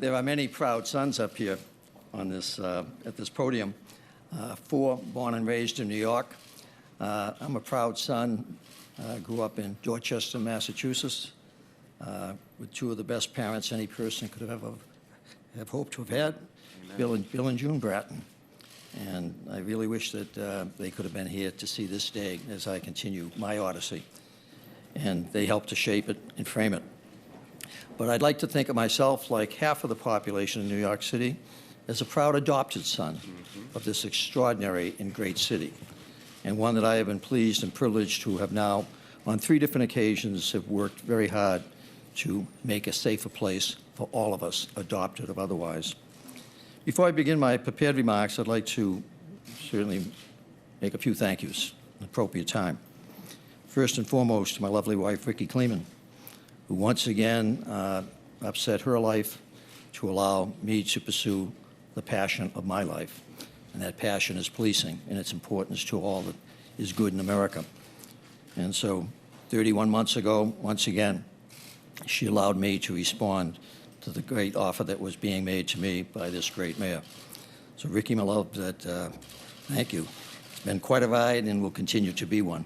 There are many proud sons up here on this, at this podium. 4 born and raised in New York. I'm a proud son. Grew up in Dorchester, Massachusetts, with 2 of the best parents any person could have ever have hoped to have had, Bill and June Bratton. And I really wish that they could have been here to see this day as I continue my odyssey. And they helped to shape it and frame it. But I'd like to think of myself, like half of the population in New York City, as a proud adopted son of this extraordinary and great city, and one that I have been pleased and privileged to have now, on 3 different occasions, have worked very hard to make a safer place for all of us, adopted or otherwise. Before I begin my prepared remarks, I'd like to certainly make a few thank yous at an appropriate time. First and foremost, to my lovely wife, Vicki Kleeman, who once again upset her life to allow me to pursue the passion of my life. And that passion is policing and its importance to all that is good in America. And so 31 months ago, once again, she allowed me to respond to the great offer that was being made to me by this great mayor. So Ricky, my love, thank you. It's been quite a ride and will continue to be one.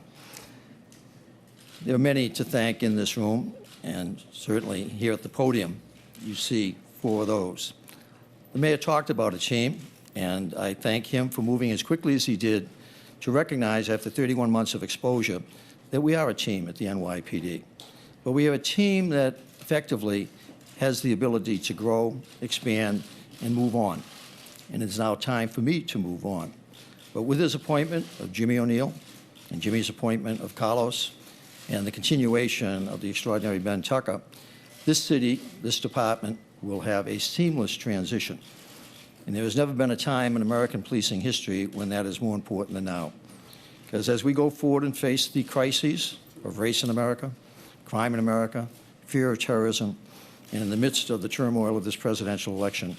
There are many to thank in this room, and certainly here at the podium, you see 4 of those. The mayor talked about a team, and I thank him for moving as quickly as he did to recognize after 31 months of exposure that we are a team at the NYPD. But we have a team that effectively has the ability to grow, expand, and move on. And it's now time for me to move on. But with his appointment of Jimmy O'Neill and Jimmy's appointment of Carlos and the continuation of the extraordinary Ben Tucker, this city, this department, will have a seamless transition. And there has never been a time in American policing history when that is more important than now. Because as we go forward and face the crises of race in America, crime in America, fear of terrorism, and in the midst of the turmoil of this presidential election,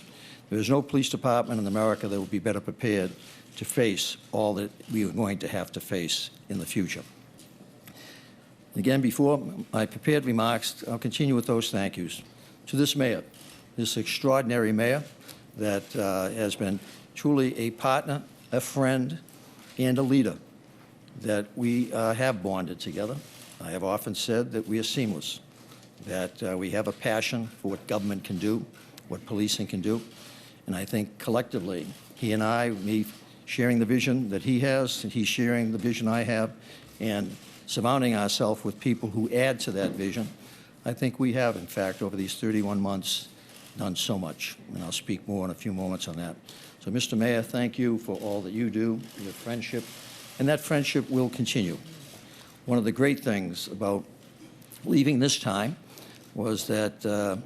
there is no police department in America that will be better prepared to face all that we are going to have to face in the future. Again, before my prepared remarks, I'll continue with those thank yous to this mayor, this extraordinary mayor that has been truly a partner, a friend, and a leader, that we have bonded together. I have often said that we are seamless, that we have a passion for what government can do, what policing can do, and I think collectively, he and I, me sharing the vision that he has, and he's sharing the vision I have, and surrounding ourselves with people who add to that vision, I think we have, in fact, over these 31 months, done so much, and I'll speak more in a few moments on that. So, Mr. Mayor, thank you for all that you do, your friendship, and that friendship will continue. One of the great things about leaving this time was that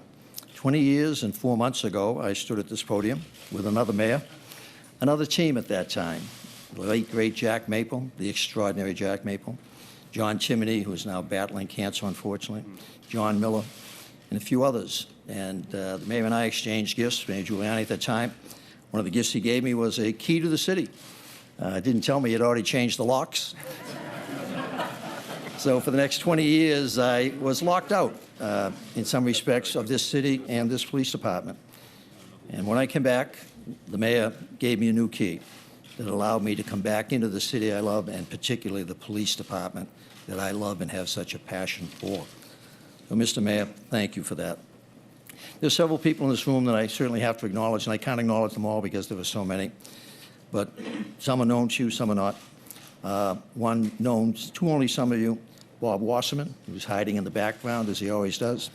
20 years and 4 months ago, I stood at this podium with another mayor, another team at that time, the late, great Jack Maple, the extraordinary Jack Maple, John Timoney, who is now battling cancer, unfortunately, John Miller, and a few others. And the mayor and I exchanged gifts. Mayor Giuliani at that time, one of the gifts he gave me was a key to the city. Didn't tell me he had already changed the locks. So for the next 20 years, I was locked out in some respects of this city and this police department. And when I came back, the mayor gave me a new key that allowed me to come back into the city I love, and particularly the police department that I love and have such a passion for. So, Mr. Mayor, thank you for that. There's several people in this room that I certainly have to acknowledge, and I can't acknowledge them all because there were so many. But some are known to you, some are not. One known to only some of you, Bob Wasserman, who's hiding in the background, as he always does.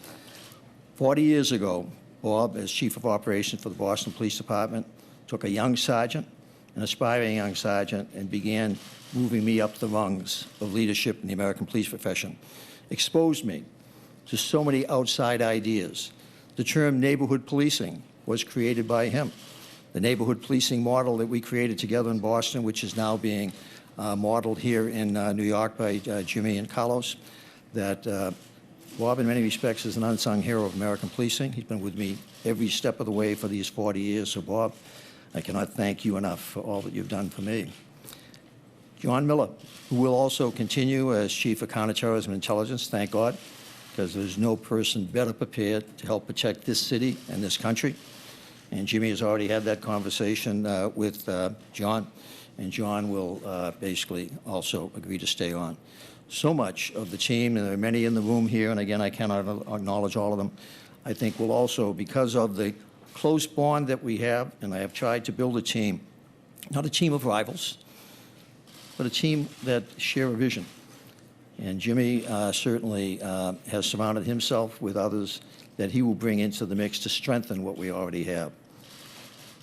40 years ago, Bob, as Chief of Operations for the Boston Police Department, took a young sergeant, an aspiring young sergeant, and began moving me up the rungs of leadership in the American police profession, exposed me to so many outside ideas. The term neighborhood policing was created by him. The neighborhood policing model that we created together in Boston, which is now being modeled here in New York by Jimmy and Carlos, that Bob, in many respects, is an unsung hero of American policing. He's been with me every step of the way for these 40 years. So, Bob, I cannot thank you enough for all that you've done for me. John Miller, who will also continue as Chief of Counter-terrorism Intelligence, thank God. because there's no person better prepared to help protect this city and this country. And Jimmy has already had that conversation with John, and John will basically also agree to stay on. So much of the team, and there are many in the room here, and again, I cannot acknowledge all of them, I think will also, because of the close bond that we have, and I have tried to build a team, not a team of rivals, but a team that share a vision. And Jimmy certainly has surrounded himself with others that he will bring into the mix to strengthen what we already have.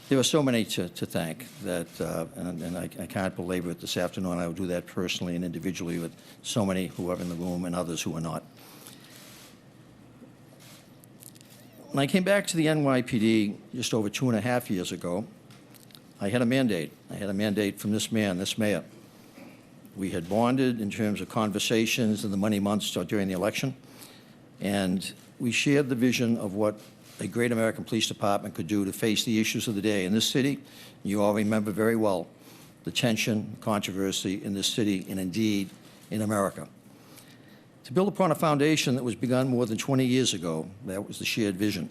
There are so many to thank that, and I can't belabor it this afternoon. I will do that personally and individually with so many who are in the room and others who are not. When I came back to the NYPD just over 2.5 years ago, I had a mandate. I had a mandate from this man, this mayor. We had bonded in terms of conversations in the money months during the election, and we shared the vision of what a great American police department could do to face the issues of the day. In this city, you all remember very well the tension, controversy in this city, and indeed in America. To build upon a foundation that was begun more than 20 years ago, that was the shared vision,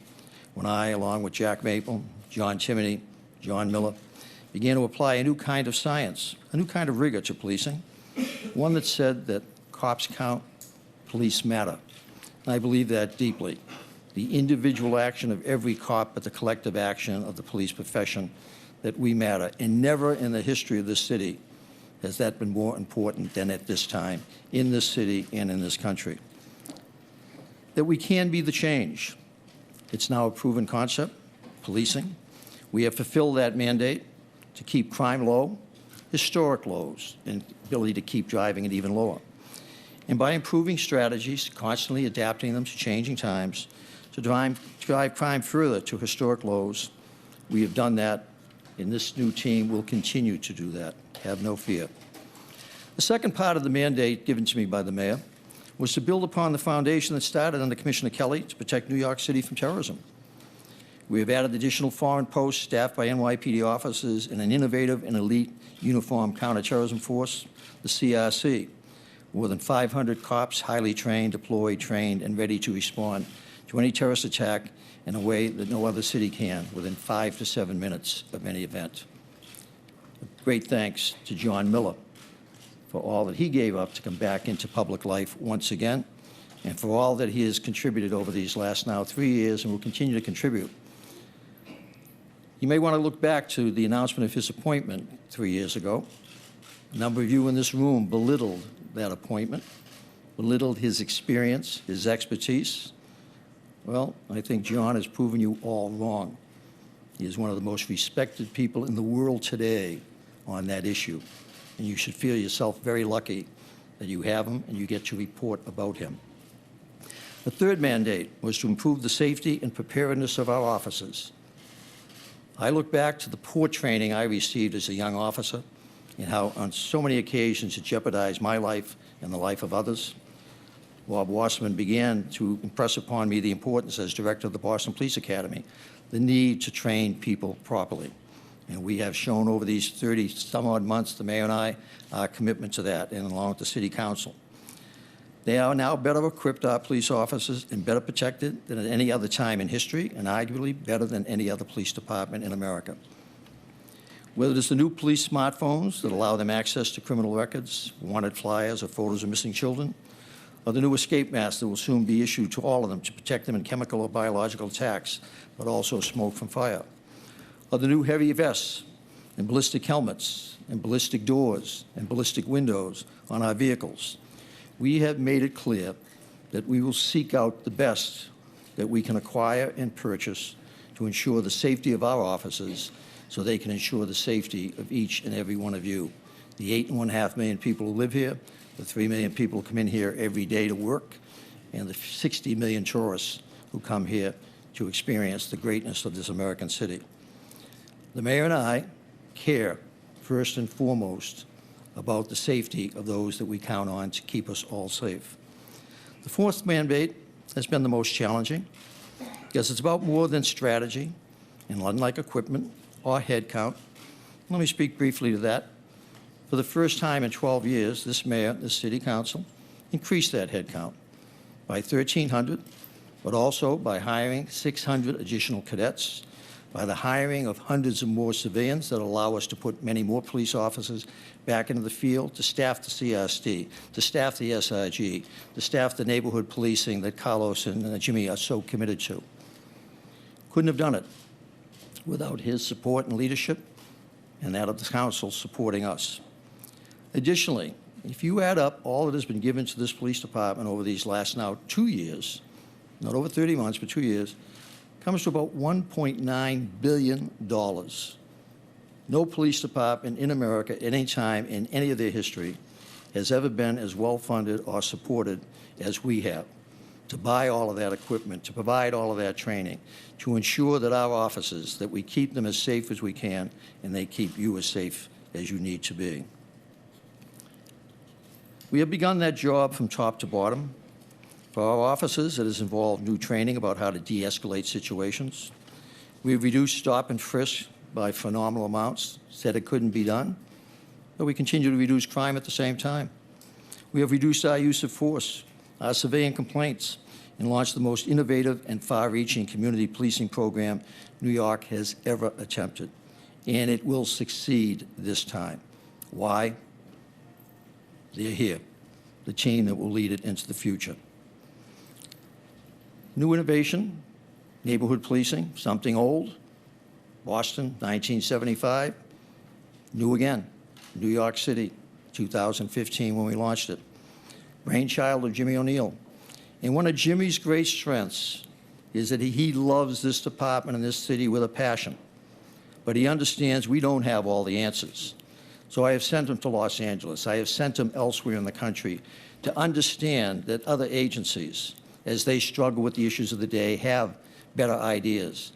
when I, along with Jack Maple, John Timoney, John Miller, began to apply a new kind of science, a new kind of rigor to policing, one that said that cops count, police matter. And I believe that deeply. The individual action of every cop, but the collective action of the police profession, that we matter. And never in the history of this city has that been more important than at this time, in this city and in this country. That we can be the change. It's now a proven concept, policing. We have fulfilled that mandate to keep crime low, historic lows, and ability to keep driving it even lower. And by improving strategies, constantly adapting them to changing times, to drive crime further to historic lows, we have done that, and this new team will continue to do that. Have no fear. The second part of the mandate given to me by the mayor was to build upon the foundation that started under Commissioner Kelly to protect New York City from terrorism. We have added additional foreign posts staffed by NYPD officers and an innovative and elite uniformed counter-terrorism force, the CRC. More than 500 cops, highly trained, deployed, trained, and ready to respond to any terrorist attack in a way that no other city can, within 5 to 7 minutes of any event. Great thanks to John Miller for all that he gave up to come back into public life once again, and for all that he has contributed over these last now 3 years and will continue to contribute. You may want to look back to the announcement of his appointment 3 years ago. A number of you in this room belittled that appointment, belittled his experience, his expertise. Well, I think John has proven you all wrong. He is one of the most respected people in the world today on that issue, and you should feel yourself very lucky that you have him and you get to report about him. The third mandate was to improve the safety and preparedness of our officers. I look back to the poor training I received as a young officer and how on so many occasions it jeopardized my life and the life of others. Bob Wasserman began to impress upon me the importance as director of the Boston Police Academy, the need to train people properly. And we have shown over these 30-some-odd months, the mayor and I, our commitment to that, and along with the city council. They are now better equipped, our police officers, and better protected than at any other time in history, and arguably better than any other police department in America. Whether it's the new police smartphones that allow them access to criminal records, wanted flyers, or photos of missing children, or the new escape masks that will soon be issued to all of them to protect them in chemical or biological attacks, but also smoke from fire, or the new heavy vests and ballistic helmets and ballistic doors and ballistic windows on our vehicles. We have made it clear that we will seek out the best that we can acquire and purchase to ensure the safety of our officers so they can ensure the safety of each and every one of you. The 8.5 million people who live here, the 3 million people who come in here every day to work, and the 60 million tourists who come here to experience the greatness of this American city. The mayor and I care, first and foremost, about the safety of those that we count on to keep us all safe. The fourth mandate has been the most challenging because it's about more than strategy and unlike equipment or headcount. Let me speak briefly to that. For the first time in 12 years, this mayor, this city council, increased that headcount. by 1,300, but also by hiring 600 additional cadets, by the hiring of hundreds of more civilians that allow us to put many more police officers back into the field, to staff the CRST, to staff the SIG, to staff the neighborhood policing that Carlos and Jimmy are so committed to. Couldn't have done it without his support and leadership and that of the council supporting us. Additionally, if you add up all that has been given to this police department over these last now 2 years, not over 30 months, but 2 years, comes to about $1.9 billion. No police department in America at any time in any of their history has ever been as well-funded or supported as we have, to buy all of that equipment, to provide all of that training, to ensure that our officers, that we keep them as safe as we can, and they keep you as safe as you need to be. We have begun that job from top to bottom. For our officers, it has involved new training about how to de-escalate situations. We have reduced stop and frisk by phenomenal amounts, said it couldn't be done, but we continue to reduce crime at the same time. We have reduced our use of force, our civilian complaints, and launched the most innovative and far-reaching community policing program New York has ever attempted, and it will succeed this time. Why? They're here, the team that will lead it into the future. New innovation, neighborhood policing, something old. Boston, 1975. New again, New York City, 2015 when we launched it. Brainchild of Jimmy O'Neill. And one of Jimmy's great strengths is that he loves this department and this city with a passion. But he understands we don't have all the answers. So I have sent him to Los Angeles. I have sent him elsewhere in the country to understand that other agencies, as they struggle with the issues of the day, have better ideas.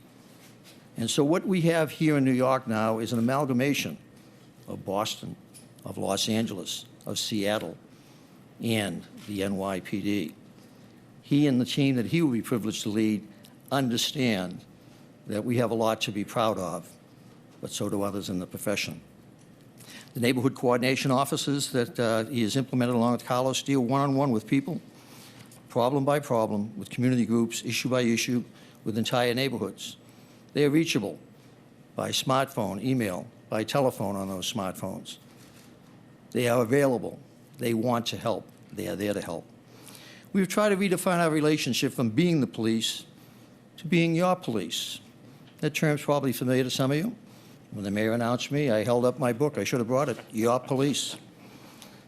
And so what we have here in New York now is an amalgamation of Boston, of Los Angeles, of Seattle, and the NYPD. He and the team that he will be privileged to lead understand that we have a lot to be proud of, but so do others in the profession. The neighborhood coordination offices that he has implemented along with Carlos deal one-on-one with people, problem by problem, with community groups, issue by issue, with entire neighborhoods. They are reachable by smartphone, email, by telephone on those smartphones. They are available. They want to help. They are there to help. We've tried to redefine our relationship from being the police to being your police. That term's probably familiar to some of you. When the mayor announced me, I held up my book. I should have brought it, Your Police.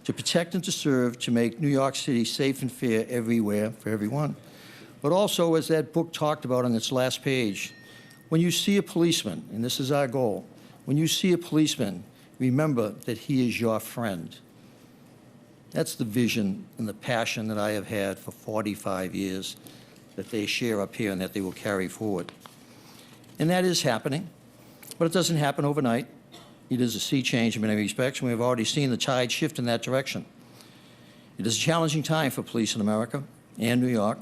To protect and to serve, to make New York City safe and fair everywhere for everyone. But also, as that book talked about on its last page, when you see a policeman, and this is our goal, when you see a policeman, remember that he is your friend. That's the vision and the passion that I have had for 45 years that they share up here and that they will carry forward. And that is happening, but it doesn't happen overnight. It is a sea change in many respects, and we've already seen the tide shift in that direction. It is a challenging time for police in America and New York,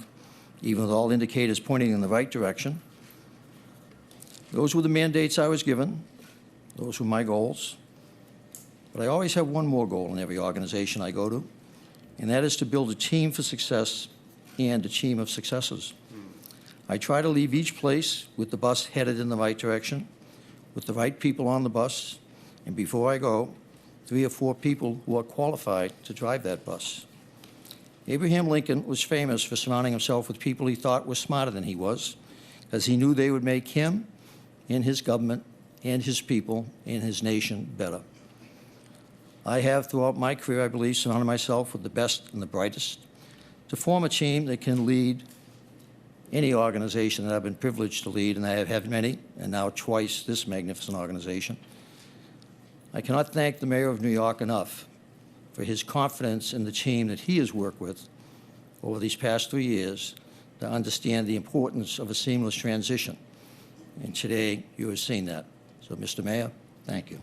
even with all indicators pointing in the right direction. Those were the mandates I was given. Those were my goals. But I always have one more goal in every organization I go to, and that is to build a team for success and a team of successes. I try to leave each place with the bus headed in the right direction, with the right people on the bus, and before I go, 3 or 4 people who are qualified to drive that bus. Abraham Lincoln was famous for surrounding himself with people he thought were smarter than he was, because he knew they would make him and his government and his people and his nation better. I have, throughout my career, I believe, surrounded myself with the best and the brightest to form a team that can lead any organization that I've been privileged to lead, and I have had many, and now twice this magnificent organization. I cannot thank the Mayor of New York enough for his confidence in the team that he has worked with over these past 3 years to understand the importance of a seamless transition. And today, you have seen that. So, Mr. Mayor, thank you.